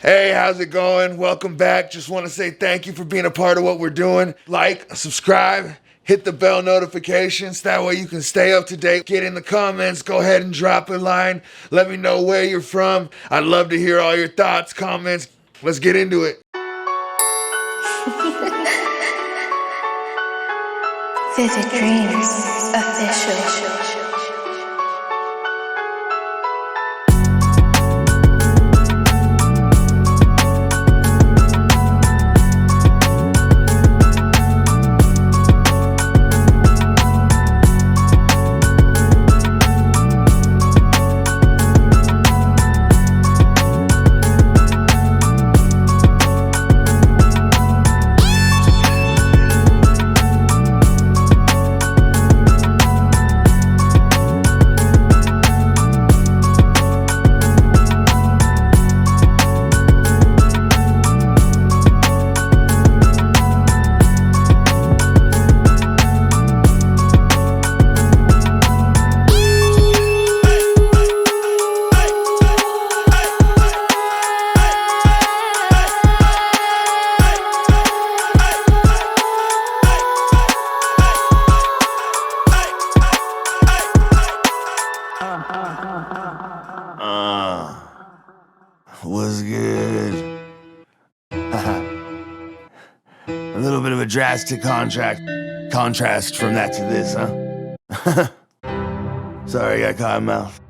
Hey, how's it going? Welcome back. Just want to say thank you for being a part of what we're doing. Like, subscribe, hit the bell notifications. That way you can stay up to date. Get in the comments. Go ahead and drop a line. Let me know where you're from. I'd love to hear all your thoughts, comments. Let's get into it. Vivid Dreams Official. What's good? A little bit of a drastic contrast from that to this, huh? Sorry, I got cotton mouth.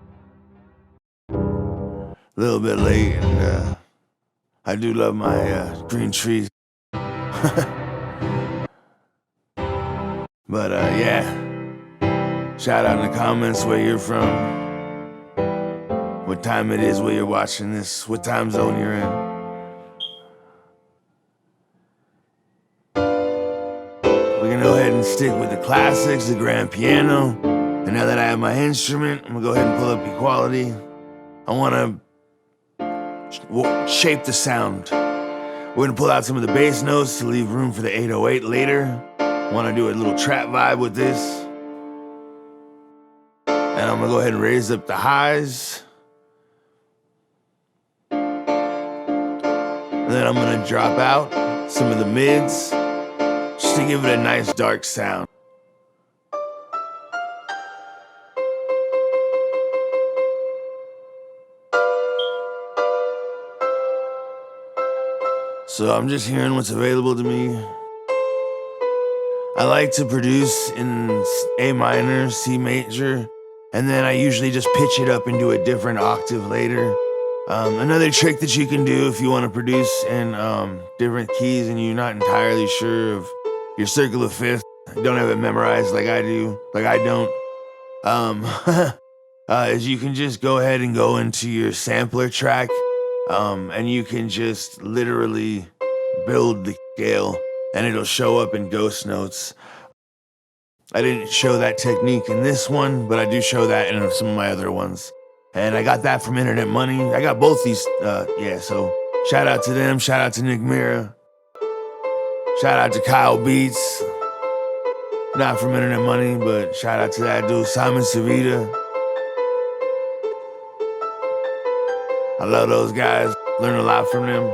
A little bit late, and I do love my green trees. But yeah, shout out in the comments where you're from, what time it is where you're watching this, what time zone you're in. We're gonna go ahead and stick with the classics, the grand piano. And now that I have my instrument, I'm gonna go ahead and pull up equality. I wanna shape the sound. We're gonna pull out some of the bass notes to leave room for the 808 later. I wanna do a little trap vibe with this. And I'm gonna go ahead and raise up the highs. And then I'm gonna drop out some of the mids, just to give it a nice dark sound. So I'm just hearing what's available to me. I like to produce in A minor, C major, and then I usually just pitch it up into a different octave later. Another trick that you can do if you want to produce in different keys and you're not entirely sure of your circle of fifth, don't have it memorized like I don't, is you can just go ahead and go into your sampler track, and you can just literally build the scale and it'll show up in ghost notes. I didn't show that technique in this one, but I do show that in some of my other ones. And I got that from Internet Money. I got both these, yeah, so shout out to them, shout out to Nick Mira, shout out to Kyle Beats, not from Internet Money, but shout out to that dude, Simon Savita. I love those guys, learn a lot from them.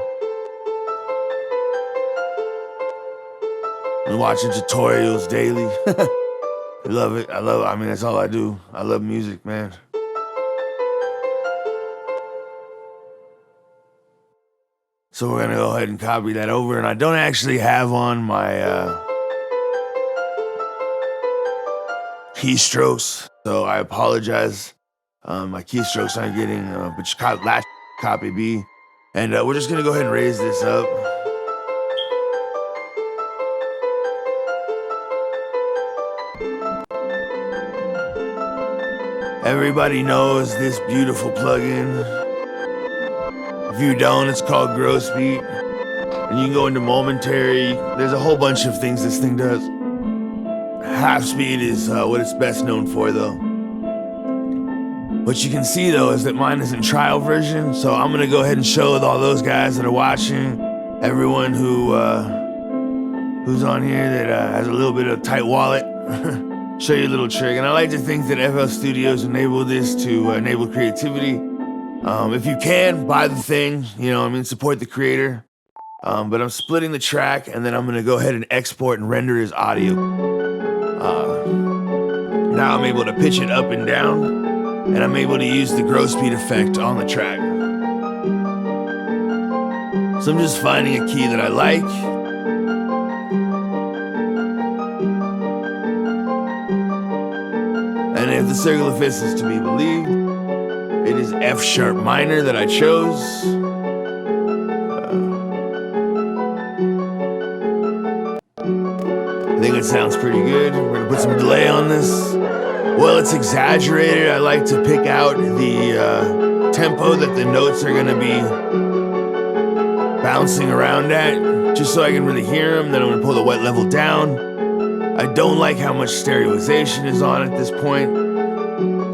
I'm watching tutorials daily. I love it, I mean, that's all I do. I love music, man. So we're gonna go ahead and copy that over, and I don't actually have on my keystrokes, so I apologize. My keystrokes aren't getting, but just last copy B, and we're just gonna go ahead and raise this up. Everybody knows this beautiful plugin. If you don't, it's called Gross Beat. And you can go into Momentary. There's a whole bunch of things this thing does. Half speed is what it's best known for, though. What you can see, though, is that mine is in trial version. So I'm gonna go ahead and show all those guys that are watching, everyone who's on here that has a little bit of tight wallet, show you a little trick. And I like to think that FL Studios enable this to enable creativity. If you can, buy the thing, support the creator. But I'm splitting the track, and then I'm gonna go ahead and export and render his audio. Now I'm able to pitch it up and down, and I'm able to use the grow speed effect on the track. So I'm just finding a key that I like. And if the circle of fifths is to be believed, it is F sharp minor that I chose. I think it sounds pretty good. We're gonna put some delay on this. Well, it's exaggerated. I like to pick out the tempo that the notes are gonna be bouncing around at, just so I can really hear them. Then I'm gonna pull the wet level down. I don't like how much stereoization is on at this point.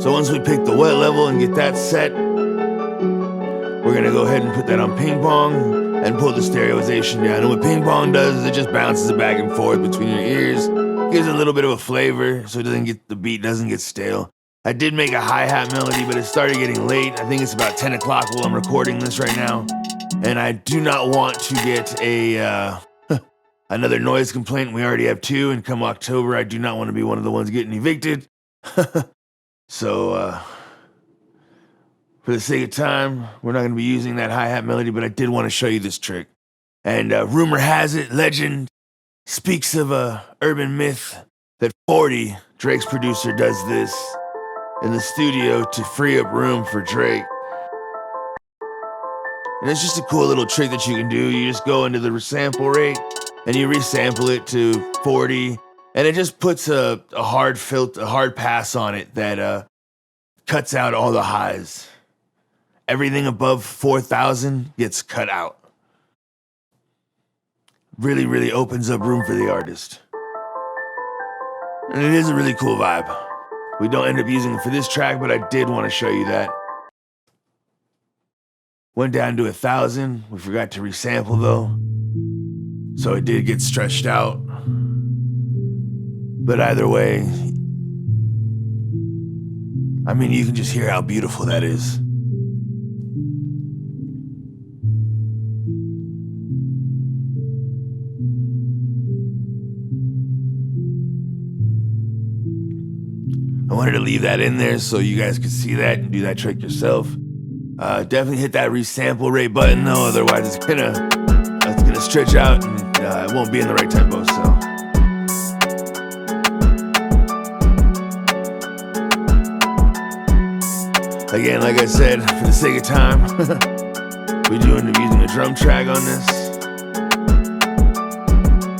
So once we pick the wet level and get that set, we're gonna go ahead and put that on ping pong and pull the stereoization down. And what ping pong does is it just bounces it back and forth between your ears, gives it a little bit of a flavor so the beat doesn't get stale. I did make a hi-hat melody, but it started getting late. I think it's about 10 o'clock while I'm recording this right now. And I do not want to get another noise complaint. We already have 2, and come October, I do not want to be one of the ones getting evicted. So, for the sake of time, we're not going to be using that hi-hat melody, but I did want to show you this trick. And rumor has it, legend speaks of a urban myth that 40, Drake's producer, does this in the studio to free up room for Drake. And it's just a cool little trick that you can do. You just go into the resample rate and you resample it to 40, and it just puts a hard pass on it that cuts out all the highs. Everything above 4,000 gets cut out. Really, really opens up room for the artist. And it is a really cool vibe. We don't end up using it for this track, but I did want to show you that. Went down to 1,000. We forgot to resample though, so it did get stretched out. But either way, I mean, you can just hear how beautiful that is. I wanted to leave that in there so you guys could see that and do that trick yourself. Definitely hit that resample rate button though, otherwise it's gonna stretch out and it won't be in the right tempo. So again, like I said, for the sake of time, we do end up using a drum track on this.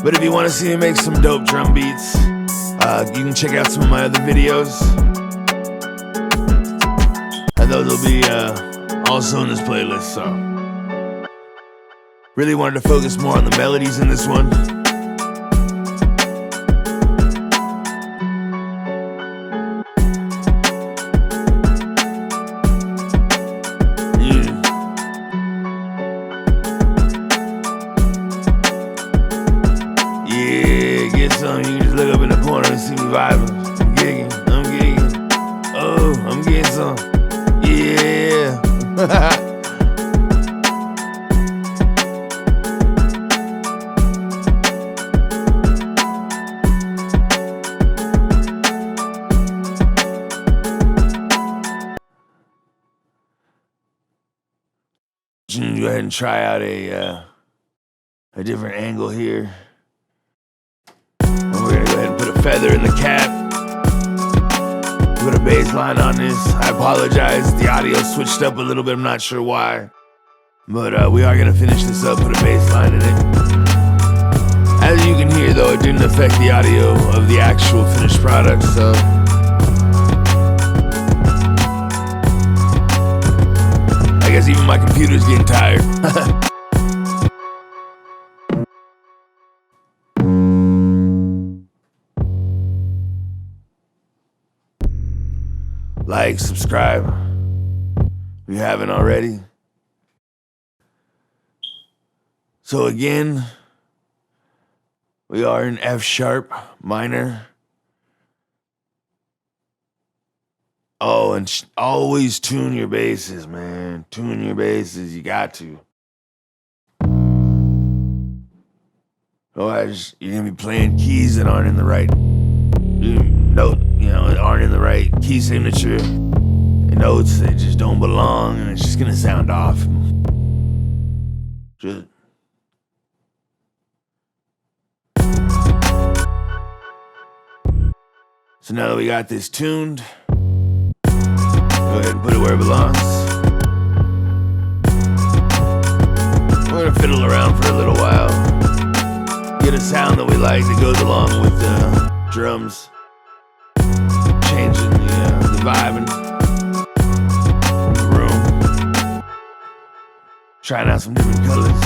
But if you want to see me make some dope drum beats, you can check out some of my other videos, and those will be also in this playlist. So really wanted to focus more on the melodies in this one. Yeah, get some. You can just look up in the corner and see me vibing. I'm gigging. Oh, I'm getting some. Yeah. Go ahead and try out a different angle here. And we're gonna go ahead and put a feather in the cap. Put a bass line on this. I apologize, the audio switched up a little bit, I'm not sure why. But we are gonna finish this up, put a bass line in it. As you can hear though, it didn't affect the audio of the actual finished product, so. I guess even my computer's getting tired. Like, subscribe if you haven't already. So again, we are in F sharp minor Oh, and always tune your basses, man. Tune your basses. You got to. Otherwise, you're gonna be playing keys that aren't in the right note, aren't in the right key signature. Notes that just don't belong, and it's just gonna sound off. Just so now that we got this tuned, go ahead and put it where it belongs. We're gonna fiddle around for a little while, get a sound that we like that goes along with the drums, changing the vibe in the room, trying out some different colors.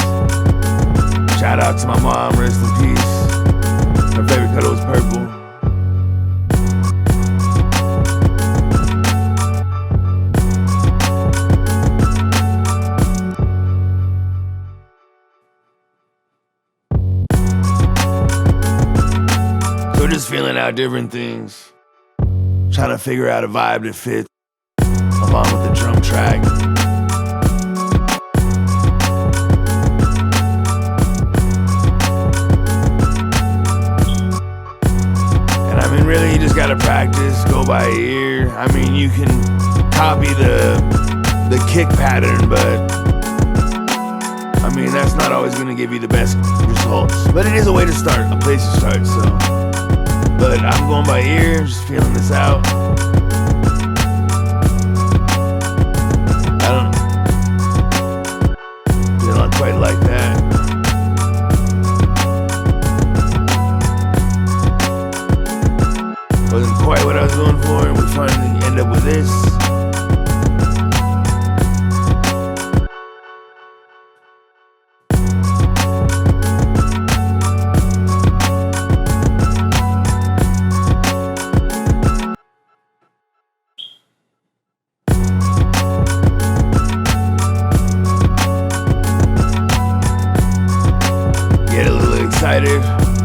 Shout out to my mom, rest in peace. Her favorite color was purple. So we're just feeling out different things, trying to figure out a vibe that fits along with the drum track. And I mean, really, you just gotta practice, go by ear. I mean, you can copy the kick pattern, but I mean, that's not always gonna give you the best results. But it is a way to start, a place to start, so. But I'm going by ear, just feeling this out. I don't quite like that. Wasn't quite what I was going for, and we finally end up with this.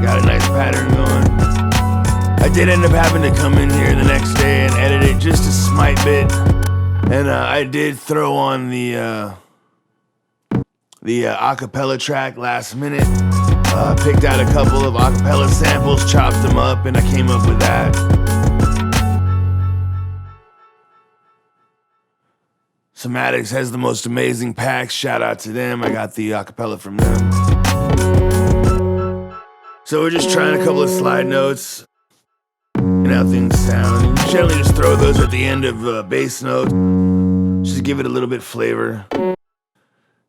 Got a nice pattern going. I did end up having to come in here the next day and edit it just a slight bit. And I did throw on the acapella track last minute. Picked out a couple of acapella samples, chopped them up, and I came up with that. Somatics has the most amazing packs. Shout out to them. I got the acapella from them. So we're just trying a couple of slide notes and how things sound. You generally just throw those at the end of bass notes, just to give it a little bit flavor. And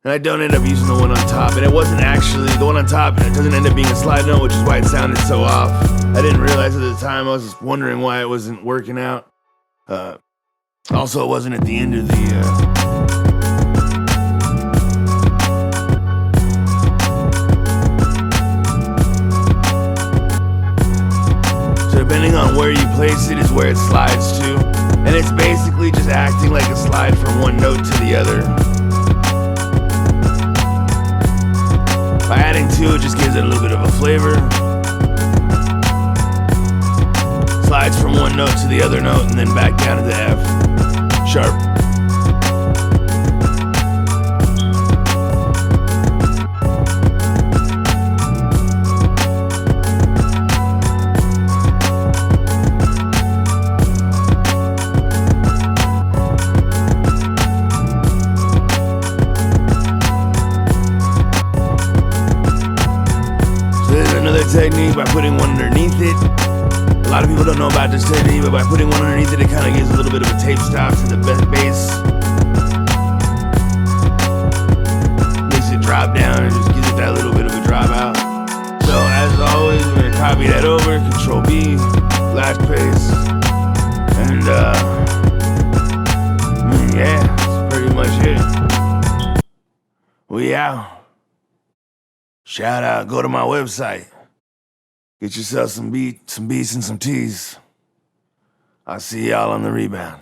I don't end up using the one on top. And it wasn't actually, the one on top, it doesn't end up being a slide note, which is why it sounded so off. I didn't realize at the time. I was just wondering why it wasn't working out. Also, it wasn't at the end of the... Depending on where you place it is where it slides to. And it's basically just acting like a slide from one note to the other. By adding two, it just gives it a little bit of a flavor. Slides from one note to the other note and then back down to the F sharp. Technique by putting one underneath it. A lot of people don't know about this technique, but by putting one underneath it, it kind of gives a little bit of a tape stop to the bass. Makes it drop down and just gives it that little bit of a drop out. So as always, we're gonna copy that over, Control B, last paste, and yeah, that's pretty much it. We out. Shout out, go to my website. Get yourself some beats and some teas. I'll see y'all on the rebound.